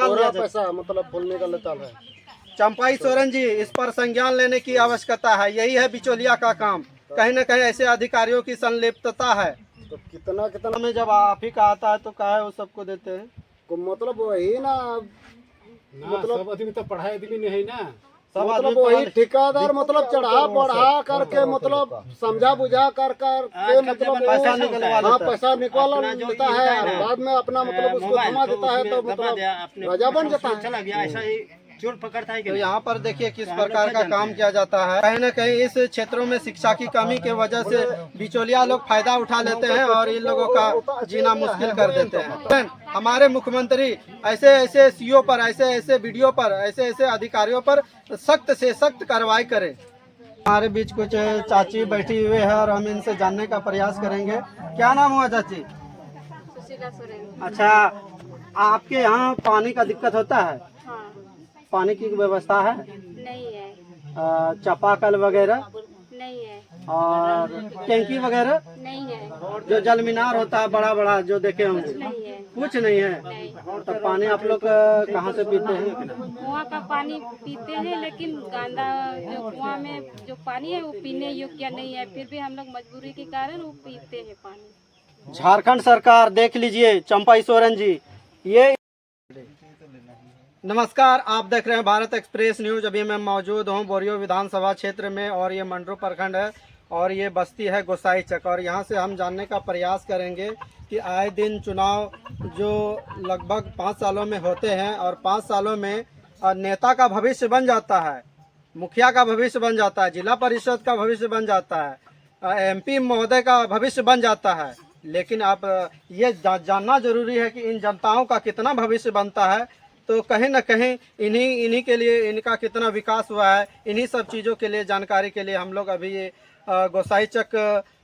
निकाल दिया जाए। पैसा मतलब बोलने का लेता है। चंपाई सोरेन जी, इस पर संज्ञान लेने की आवश्यकता है। यही है बिचौलिया का काम। कहीं न कहीं ऐसे अधिकारियों की संलिप्तता है। तो कितना कितना में जब आप ही का आता है तो काहे वो सबको देते हैं? मतलब वही ना, मतलब सब आदमी तो पढ़ाई आदमी नहीं है ना, सब मतलब आदमी वही ठेकेदार मतलब चढ़ा बढ़ा करके मतलब समझा बुझा कर के मतलब पैसा निकलवा हाँ लेता है। पैसा निकाल लेता है, बाद में अपना मतलब उसको थमा देता है तो मतलब राजा बन जाता है। चला गया ऐसा ही चोर पकड़ता है कि तो नहीं? यहाँ पर देखिए किस प्रकार का काम किया जाता है। कहीं न कहीं इस क्षेत्रों में शिक्षा की कमी की वजह से बिचौलिया लोग फायदा उठा लेते हैं और इन लोगों का जीना मुश्किल कर देते हैं। हमारे मुख्यमंत्री ऐसे ऐसे सीओ पर, ऐसे ऐसे वीडियो पर, ऐसे ऐसे अधिकारियों पर सख्त से सख्त कार्रवाई करें। हमारे बीच कुछ चाची बैठी हुई है और हम इनसे जानने का प्रयास करेंगे। क्या नाम हुआ चाची? सुशीला सोरेन। अच्छा, आपके यहाँ पानी का दिक्कत होता है? हाँ। पानी की व्यवस्था है? नहीं है। चापाकल वगैरह नहीं है। और टैंकी वगैरह? नहीं है। जो जल मीनार होता है बड़ा बड़ा जो देखे होंगे? नहीं है। कुछ नहीं है। नहीं। तो पानी आप लोग कहाँ से पीते हैं? कुआं का पानी पीते हैं, लेकिन गंदा जो कुआं में जो पानी है वो पीने योग्य नहीं है। फिर भी हम लोग मजबूरी के कारण वो पीते हैं पानी। झारखंड सरकार देख लीजिए, चंपाई सोरेन जी, ये नमस्कार, आप देख रहे हैं भारत एक्सप्रेस न्यूज। अभी मैं मौजूद हूं बोरियो विधानसभा क्षेत्र में और ये मंडरू प्रखंड है और ये बस्ती है गोसाई चक। और यहाँ से हम जानने का प्रयास करेंगे कि आए दिन चुनाव जो लगभग 5 सालों में होते हैं और 5 सालों में नेता का भविष्य बन जाता है, मुखिया का भविष्य बन जाता है, जिला परिषद का भविष्य बन जाता है, एमपी महोदय का भविष्य बन जाता है। लेकिन आप ये जानना जरूरी है कि इन जनताओं का कितना भविष्य बनता है। तो कहीं न कहीं इन्हीं के लिए इनका कितना विकास हुआ है, इन्हीं सब चीज़ों के लिए जानकारी के लिए हम लोग अभी ये गोसाई चक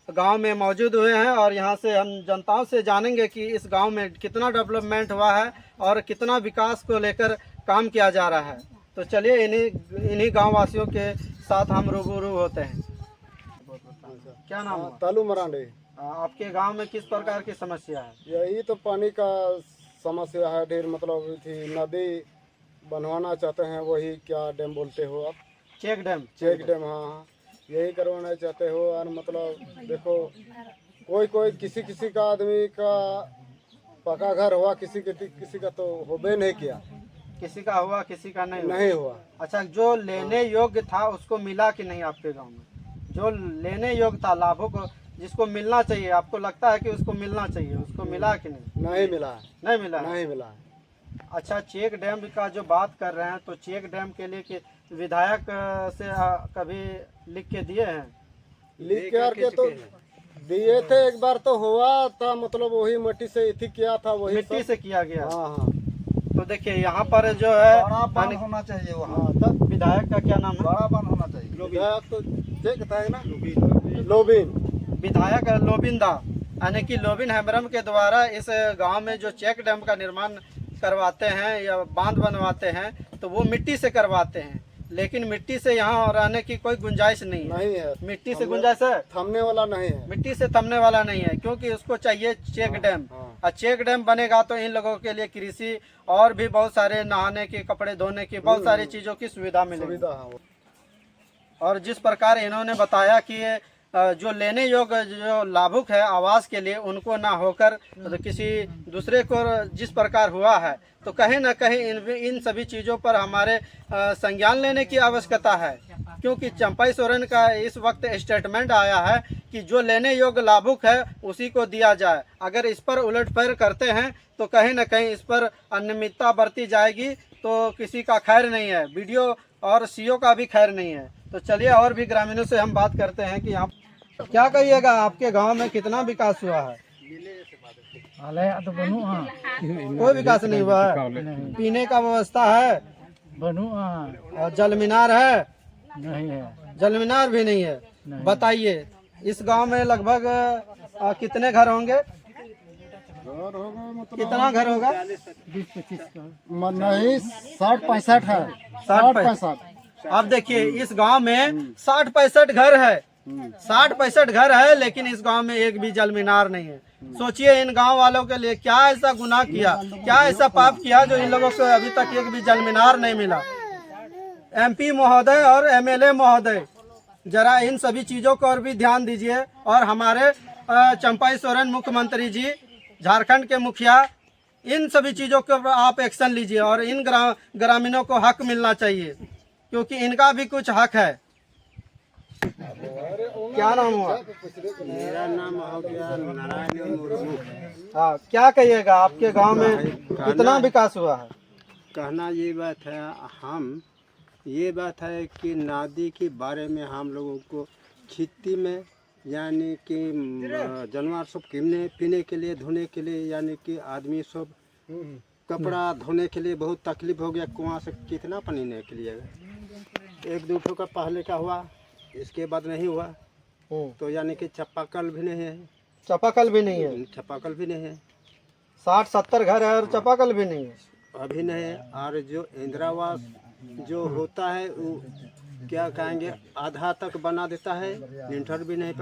गांव में मौजूद हुए हैं और यहाँ से हम जनताओं से जानेंगे कि इस गांव में कितना डेवलपमेंट हुआ है और कितना विकास को लेकर काम किया जा रहा है। तो चलिए इन्हीं गाँव वासियों के साथ हम रूबरू होते हैं। क्या नाम हुआ? तालू मरांडे। आपके गांव में किस प्रकार की समस्या है? यही तो पानी का समस्या है ढेर, मतलब थी नदी बनवाना चाहते हैं, वही क्या डैम बोलते हो आप? Check dam. चेक डैम, हाँ यही करवाना चाहते हो। और मतलब देखो कोई किसी किसी का आदमी का पक्का घर हुआ, किसी का तो होबे नहीं किया। किसी का हुआ, किसी का नहीं हुआ। अच्छा, जो लेने योग्य था उसको मिला कि नहीं आपके गांव में? जो लेने योग्य था, लाभों को जिसको मिलना चाहिए, आपको लगता है कि उसको मिलना चाहिए, उसको मिला कि नहीं? नहीं मिला है। नहीं मिला है। नहीं मिला है। अच्छा, चेक डैम का जो बात कर रहे हैं तो चेक डैम के लिए कि विधायक से कभी लिख के दिए हैं? लिख करके तो दिए थे, एक बार तो हुआ था, मतलब वही मिट्टी से इथी किया था, वही मिट्टी से किया गया। हाँ हाँ। तो देखिए यहाँ पर जो है होना चाहिए वहाँ। हाँ, तब विधायक का क्या नाम है? बड़ा बांध होना चाहिए। विधायक तो चेक था है ना, लोबिन। विधायक लोबिन दा, यानी कि लोबिन हेम्ब्रम के द्वारा इस गांव में जो चेक डैम का निर्माण करवाते हैं या बांध बनवाते हैं तो वो मिट्टी से करवाते हैं, लेकिन मिट्टी से यहाँ रहने की कोई गुंजाइश नहीं है। मिट्टी से गुंजाइश है, थमने वाला नहीं है। मिट्टी से थमने वाला नहीं है, क्योंकि उसको चाहिए चेक डैम। और चेक डैम बनेगा तो इन लोगों के लिए कृषि और भी बहुत सारे नहाने की, कपड़े धोने की, बहुत सारी चीज़ों की सुविधा मिलेगी। और जिस प्रकार इन्होंने बताया कि जो लेने योग्य जो लाभुक है आवास के लिए, उनको ना होकर तो किसी दूसरे को जिस प्रकार हुआ है, तो कहीं ना कहीं इन सभी चीज़ों पर हमारे संज्ञान लेने की आवश्यकता है। क्योंकि चंपाई सोरेन का इस वक्त स्टेटमेंट आया है कि जो लेने योग्य लाभुक है उसी को दिया जाए। अगर इस पर उलटफेर करते हैं तो कहीं ना कहीं इस पर अनियमितता बरती जाएगी, तो किसी का खैर नहीं है, वीडियो और सीओ का भी खैर नहीं है। तो चलिए और भी ग्रामीणों से हम बात करते हैं कि यहाँ क्या कहिएगा, आपके गांव में कितना विकास हुआ है? कोई विकास नहीं हुआ है। पीने का व्यवस्था है? और जल मीनार है? नहीं है। जल मीनार भी नहीं है। बताइए इस गांव में लगभग कितने घर होंगे? कितना घर होगा? 20-25 नहीं 60-65 है। 60-65। आप देखिए इस गांव में 60-65 घर है, 60-65 घर है, लेकिन इस गांव में एक भी जल मीनार नहीं है। सोचिए इन गांव वालों के लिए क्या ऐसा गुनाह किया, क्या ऐसा पाप किया जो इन लोगों को अभी तक एक भी जल मीनार नहीं मिला। MP महोदय और MLA महोदय जरा इन सभी चीज़ों को और भी ध्यान दीजिए, और हमारे चंपाई सोरेन मुख्यमंत्री जी, झारखंड के मुखिया, इन सभी चीज़ों के ऊपर आप एक्शन लीजिए और इन ग्रामीणों को हक मिलना चाहिए, क्योंकि इनका भी कुछ हक है। क्या नाम हुआ? मेरा नाम हो गया नारायण मुर्मू। हाँ, क्या कहिएगा, आपके गांव में कितना विकास हुआ है? कहना ये बात है, ये बात है कि नदी के बारे में हम लोगों को खेती में यानी कि जानवर सब पीने के लिए, धोने के लिए, यानी कि आदमी सब कपड़ा धोने के लिए बहुत तकलीफ हो गया। कुआं से कितना पानी निकलिएगा। 1-2 ठो का पहले का हुआ, इसके बाद नहीं हुआ। तो यानी कि चापाकल भी नहीं है। चापाकल भी नहीं है? चापाकल भी नहीं है। 60-70 घर है और चापाकल भी नहीं है? अभी नहीं है। और जो इंदिरावास जो होता है वो क्या कहेंगे, आधा तक बना देता है, लिंटर भी नहीं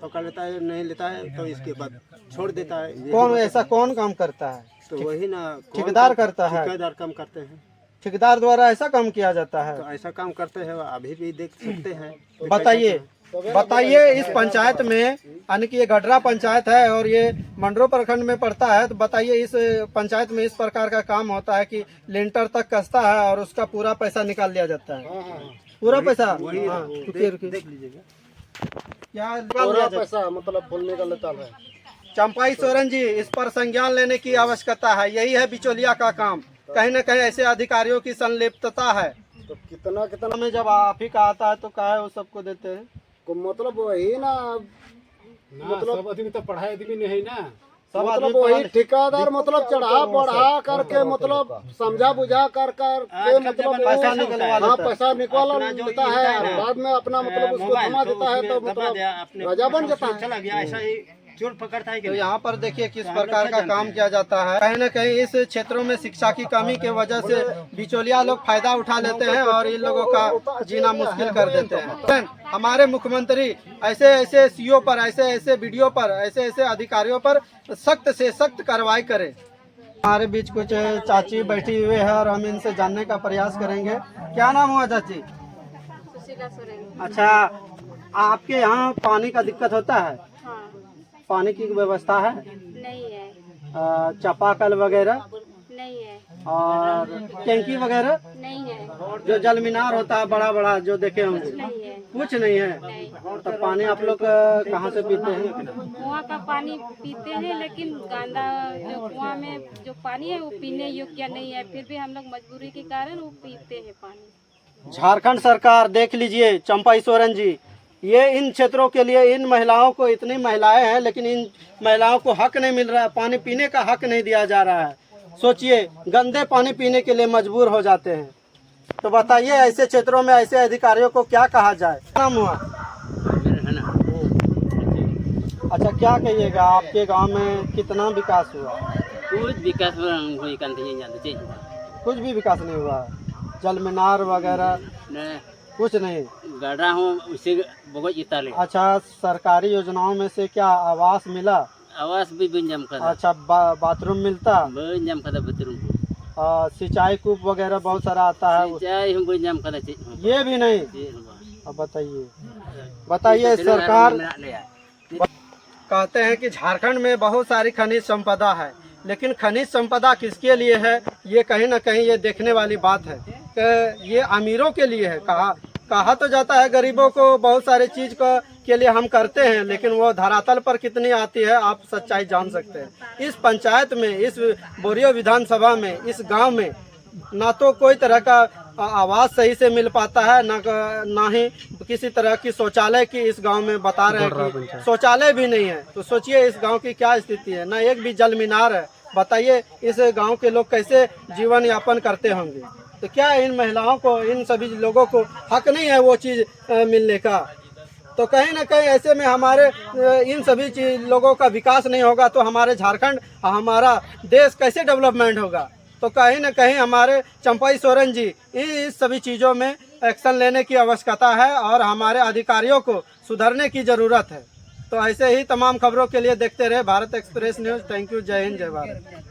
पकड़ लेता है, नहीं लेता है, तो इसके बाद छोड़ देता है। कौन ऐसा कौन काम करता है? तो वही ना, ठेकेदार करता है। ठेकेदार काम करते हैं। ठेकेदार द्वारा ऐसा काम किया जाता है? तो ऐसा काम करते हैं, अभी भी देख सकते हैं। बताइए इस पंचायत में, यानी कि ये गडरा पंचायत है और ये मंडरो प्रखंड में पड़ता है, तो बताइए इस पंचायत में इस प्रकार का काम होता है कि लेंटर तक कसता है और उसका पूरा पैसा निकाल लिया जाता है। पूरा पैसा? देख लीजिएगा क्या पूरा पैसा मतलब बोलने का लेता है। चंपाई सोरेन जी, इस पर संज्ञान लेने की आवश्यकता है। यही है बिचौलिया का काम। कहीं न कहीं ऐसे अधिकारियों की संलिप्तता है। तो कितना में जब आप ही का आता है तो काहे वो सबको देते हैं? मतलब वही ना, मतलब सब आदमी तो पढ़ाई आदमी नहीं है ना। सब मतलब वही ठेकेदार मतलब चढ़ा बढ़ा करके मतलब समझा बुझा कर के मतलब पैसा निकलवा लेता है। पैसा निकाल लेता है, बाद में अपना मतलब उसको जमा देता है, तो मतलब राजा बन जाता है। चला गया, ऐसा ही चोर पकड़ता है। तो यहाँ पर देखिए किस प्रकार का काम किया जाता है। कहीं न कहीं इस क्षेत्रों में शिक्षा की कमी के वजह से बिचौलिया लोग फायदा उठा लेते हैं और इन लोगों का जीना मुश्किल कर देते हैं। हमारे मुख्यमंत्री ऐसे ऐसे CO पर, ऐसे ऐसे BDO पर, ऐसे ऐसे अधिकारियों पर सख्त से सख्त कार्रवाई करें। हमारे बीच कुछ चाची बैठी हुई है और हम इनसे जानने का प्रयास करेंगे। क्या नाम हुआ चाची? सुशीला सोरेन। अच्छा, आपके यहाँ पानी का दिक्कत होता है? हाँ। पानी की व्यवस्था है? नहीं है। चापाकल वगैरह? नहीं है। और टैंकी वगैरह? नहीं है। जो जल मीनार होता है बड़ा बड़ा जो देखे होंगे? नहीं है। कुछ नहीं है? नहीं। तो पानी आप लोग कहाँ से पीते हैं? कुआं का पानी पीते हैं, लेकिन गंदा जो कुआं में जो पानी है वो पीने योग्य नहीं है। फिर भी हम लोग मजबूरी के कारण वो पीते हैं पानी। झारखंड सरकार देख लीजिए, चंपाई सोरेन जी, ये इन क्षेत्रों के लिए इन महिलाओं को, इतनी महिलाएं हैं लेकिन इन महिलाओं को हक नहीं मिल रहा है, पानी पीने का हक नहीं दिया जा रहा है। सोचिए, गंदे पानी पीने के लिए मजबूर हो जाते हैं। तो बताइए ऐसे क्षेत्रों में ऐसे अधिकारियों को क्या कहा जाए? नाम हुआ? अच्छा, क्या कहिएगा, आपके गांव में कितना विकास हुआ? कुछ विकास कुछ भी विकास नहीं हुआ? जल मीनार वगैरह कुछ नहीं? गढ़ा हूँ उसे बहुत इताले। अच्छा, सरकारी योजनाओं में से क्या आवास मिला? आवास भी बंजम कर। अच्छा, बाथरूम मिलता? बंजम कर बाथरूम। सिंचाई कूप वगैरह बहुत सारा आता है, सिंचाई हम बंजम कर। ये भी नहीं? अब बताइए सरकार कहते हैं कि झारखंड में बहुत सारी खनिज संपदा है, लेकिन खनिज संपदा किसके लिए है, ये कहीं ना कहीं ये देखने वाली बात है कि ये अमीरों के लिए है। कहा तो जाता है गरीबों को बहुत सारे चीज़ के लिए हम करते हैं, लेकिन वो धरातल पर कितनी आती है आप सच्चाई जान सकते हैं। इस पंचायत में, इस बोरियो विधानसभा में, इस गांव में ना तो कोई तरह का आवास सही से मिल पाता है, ना ही किसी तरह की शौचालय की इस गांव में बता रहे हैं कि शौचालय भी नहीं है। तो सोचिए इस गांव की क्या स्थिति है, ना एक भी जल मीनार है। बताइए इस गांव के लोग कैसे जीवन यापन करते होंगे। तो क्या इन महिलाओं को, इन सभी लोगों को हक नहीं है वो चीज़ मिलने का? तो कहीं ना कहीं ऐसे में हमारे इन सभी लोगों का विकास नहीं होगा तो हमारे झारखंड, हमारा देश कैसे डेवलपमेंट होगा? तो कहीं ना कहीं हमारे चंपाई सोरेन जी इस सभी चीज़ों में एक्शन लेने की आवश्यकता है और हमारे अधिकारियों को सुधरने की ज़रूरत है। तो ऐसे ही तमाम खबरों के लिए देखते रहे Bharat express news. Thank you. जय हिंद, जय भारत।